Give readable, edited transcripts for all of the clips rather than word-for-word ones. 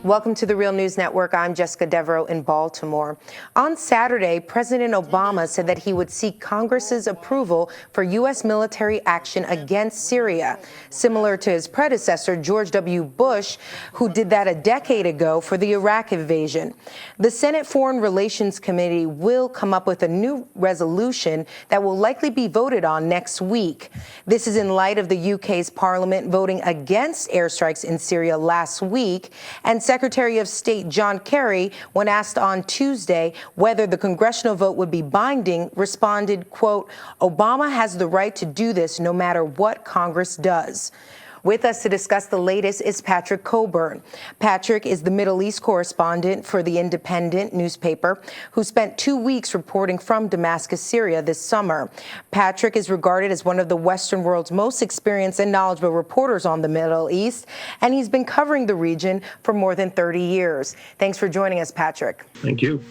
Welcome to the Real News Network. I'm Jessica Devereaux in Baltimore. On Saturday, President Obama said that he would seek Congress's approval for U.S. military action against Syria, similar to his predecessor, George W. Bush, who did that a decade ago for the Iraq invasion. The Senate Foreign Relations Committee will come up with a new resolution that will likely be voted on next week. This is in light of the UK's parliament voting against airstrikes in Syria last week, and Secretary of State John Kerry, when asked on Tuesday whether the congressional vote would be binding, responded, quote, "Obama has the right to do this no matter what Congress does." With us to discuss the latest is Patrick Cockburn. Patrick is the Middle East correspondent for The Independent newspaper, who spent 2 weeks reporting from Damascus, Syria this summer. Patrick is regarded as one of the Western world's most experienced and knowledgeable reporters on the Middle East, and he's been covering the region for more than 30 years. Thanks for joining us, Patrick. Thank you.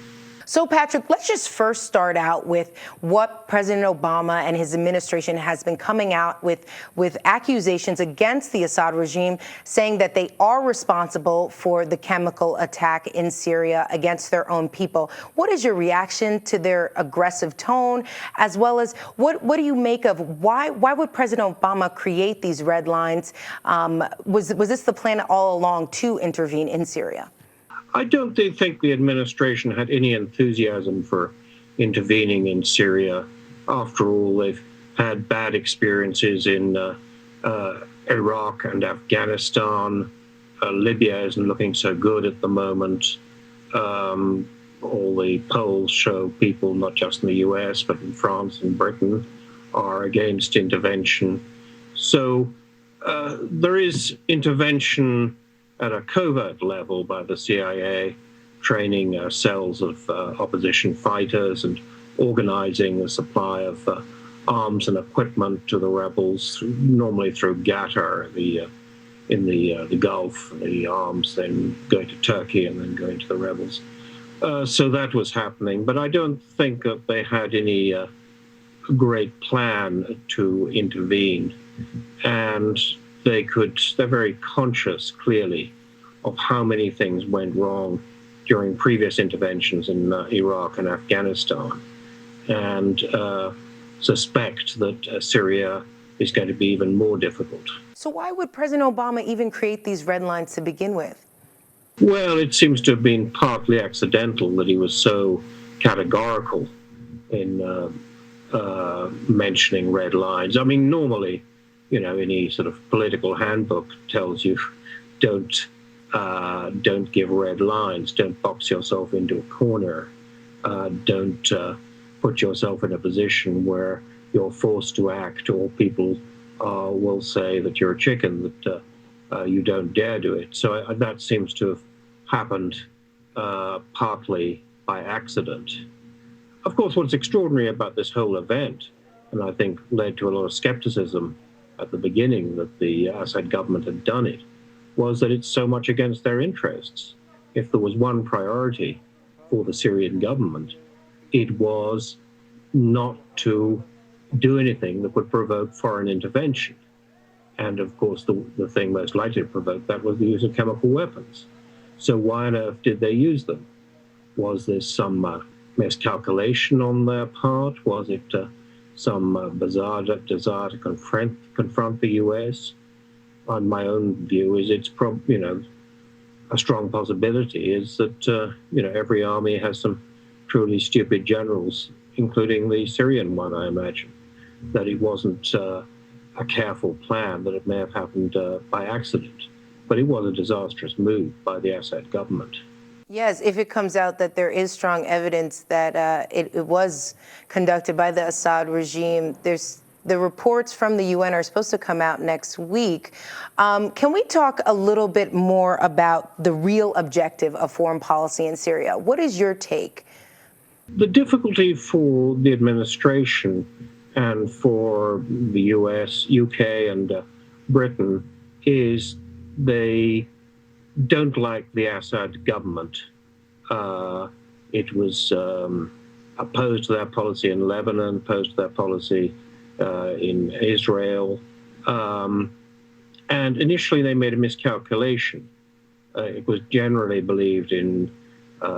So, Patrick, let's just first start out with what President Obama and his administration has been coming out with accusations against the Assad regime, saying that they are responsible for the chemical attack in Syria against their own people. What is your reaction to their aggressive tone, as well as what do you make of why would President Obama create these red lines? Was this the plan all along to intervene in Syria? I don't think the administration had any enthusiasm for intervening in Syria. After all, they've had bad experiences in Iraq and Afghanistan. Libya isn't looking so good at the moment. All the polls show people, not just in the US, but in France and Britain, are against intervention. So there is intervention at a covert level by the CIA, training cells of opposition fighters and organizing the supply of arms and equipment to the rebels, normally through Qatar, in the Gulf, the arms then going to Turkey and then going to the rebels. So that was happening, but I don't think that they had any great plan to intervene. And they're very conscious, clearly, of how many things went wrong during previous interventions in Iraq and Afghanistan, and suspect that Syria is going to be even more difficult. So why would President Obama even create these red lines to begin with? Well, it seems to have been partly accidental that he was so categorical in mentioning red lines. I mean, normally, any sort of political handbook tells you don't give red lines, don't box yourself into a corner, don't put yourself in a position where you're forced to act, or people will say that you're a chicken, that you don't dare do it. So that seems to have happened partly by accident. Of course, what's extraordinary about this whole event, and I think led to a lot of skepticism at the beginning that the Assad government had done it, was that it's so much against their interests. If there was one priority for the Syrian government, it was not to do anything that would provoke foreign intervention. And of course, the thing most likely to provoke that was the use of chemical weapons. So why on earth did they use them? Was there some miscalculation on their part? Was it some bizarre desire to confront the US? On my own view, is it's a strong possibility is that every army has some truly stupid generals, including the Syrian one, I imagine. That it wasn't a careful plan, that it may have happened by accident, but it was a disastrous move by the Assad government. Yes, if it comes out that there is strong evidence that it was conducted by the Assad regime, the reports from the UN are supposed to come out next week. Can we talk a little bit more about the real objective of foreign policy in Syria? What is your take? The difficulty for the administration and for the US, UK, and Britain is they don't like the Assad government. It was opposed to their policy in Lebanon, opposed to their policy in Israel. And initially they made a miscalculation It was generally believed in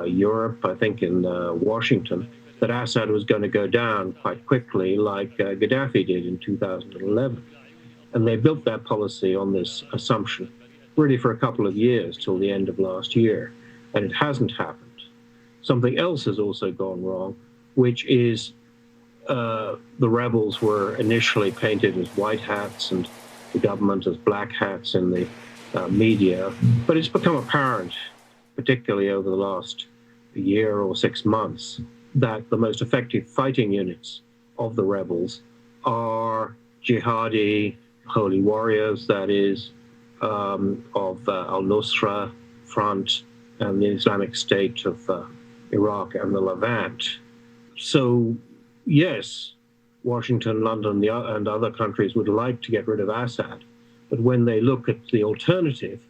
Europe, I think in Washington, that Assad was going to go down quite quickly, like Gaddafi did in 2011. And they built that policy on this assumption, really for a couple of years till the end of last year, and it hasn't happened. Something else has also gone wrong, which is the rebels were initially painted as white hats and the government as black hats in the media, but it's become apparent, particularly over the last year or 6 months, that the most effective fighting units of the rebels are jihadi holy warriors, that is, of al-Nusra Front and the Islamic State of Iraq and the Levant. So, yes, Washington, London, and other countries would like to get rid of Assad, but when they look at the alternative,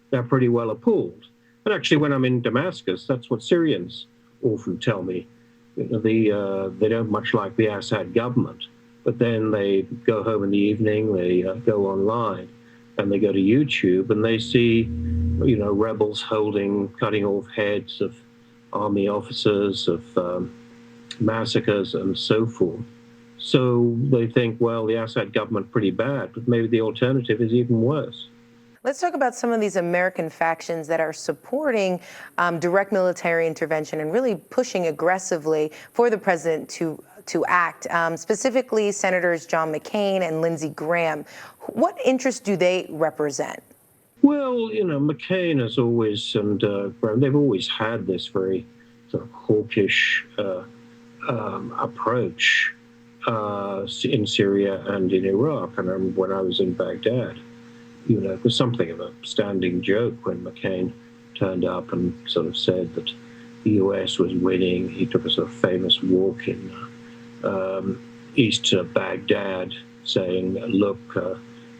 they're pretty well appalled. And actually, when I'm in Damascus, that's what Syrians often tell me. They don't much like the Assad government, but then they go home in the evening, they go online, and they go to YouTube, and they see, rebels cutting off heads of army officers, of massacres, and so forth. So they think, well, the Assad government pretty bad, but maybe the alternative is even worse. Let's talk about some of these American factions that are supporting direct military intervention and really pushing aggressively for the president to act, specifically Senators John McCain and Lindsey Graham. What interests do they represent? Well, McCain has always, and Graham, they've always had this very sort of hawkish approach in Syria and in Iraq. And when I was in Baghdad, it was something of a standing joke when McCain turned up and sort of said that the US was winning. He took a sort of famous walk in east Baghdad saying, look,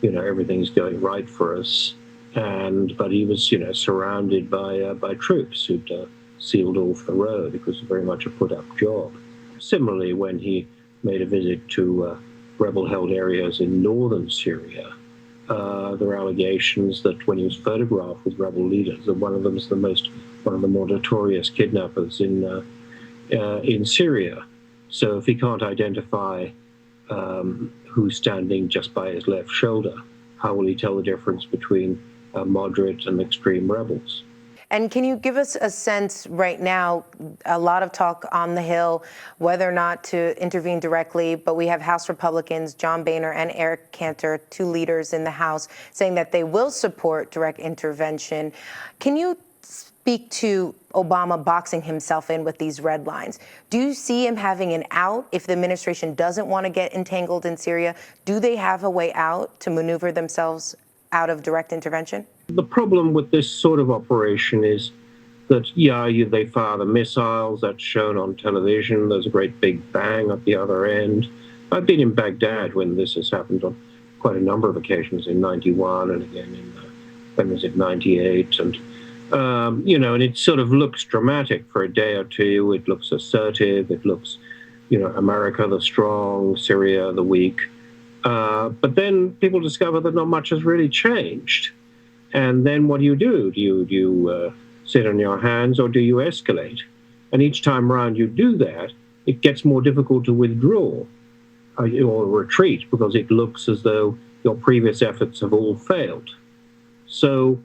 everything's going right for us. But he was, surrounded by troops who'd sealed off the road. It was very much a put-up job. Similarly, when he made a visit to rebel-held areas in northern Syria, there are allegations that when he was photographed with rebel leaders, that one of them is one of the more notorious kidnappers in Syria. So if he can't identify who's standing just by his left shoulder, how will he tell the difference between moderate and extreme rebels? And can you give us a sense right now, a lot of talk on the Hill, whether or not to intervene directly, but we have House Republicans, John Boehner and Eric Cantor, two leaders in the House, saying that they will support direct intervention. Can you speak to Obama boxing himself in with these red lines? Do you see him having an out if the administration doesn't want to get entangled in Syria? Do they have a way out to maneuver themselves out of direct intervention? The problem with this sort of operation is that, they fire the missiles, that's shown on television, there's a great big bang at the other end. I've been in Baghdad when this has happened on quite a number of occasions, in 91 and again in, when was it, 98, and, and it sort of looks dramatic for a day or two, it looks assertive, it looks, America the strong, Syria the weak, but then people discover that not much has really changed. And then what do? Do you sit on your hands or do you escalate? And each time around you do that, it gets more difficult to withdraw or retreat because it looks as though your previous efforts have all failed. So,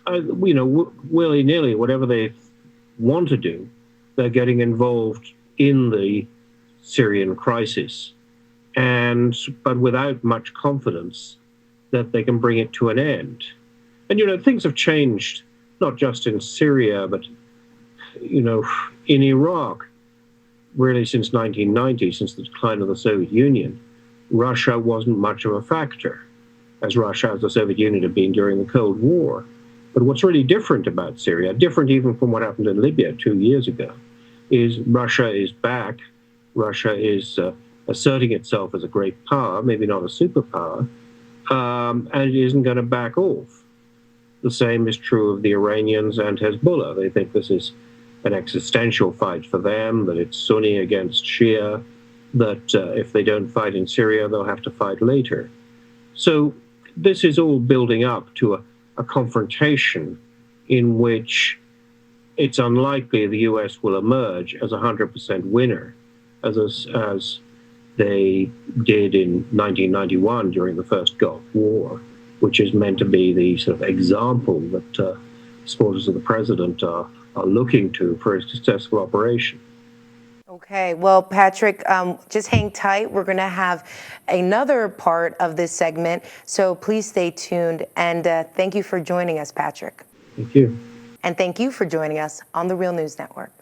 willy-nilly, whatever they want to do, they're getting involved in the Syrian crisis, but without much confidence that they can bring it to an end. And, things have changed, not just in Syria, but, in Iraq, really since 1990, since the decline of the Soviet Union, Russia wasn't much of a factor, as Russia as the Soviet Union had been during the Cold War. But what's really different about Syria, different even from what happened in Libya 2 years ago, is Russia is back. Russia is asserting itself as a great power, maybe not a superpower, and it isn't going to back off. The same is true of the Iranians and Hezbollah. They think this is an existential fight for them, that it's Sunni against Shia, that if they don't fight in Syria, they'll have to fight later. So this is all building up to a confrontation in which it's unlikely the US will emerge as a 100% winner, as they did in 1991 during the first Gulf War, which is meant to be the sort of example that supporters of the president are looking to for a successful operation. Okay, well, Patrick, just hang tight. We're going to have another part of this segment, so please stay tuned. And thank you for joining us, Patrick. Thank you. And thank you for joining us on the Real News Network.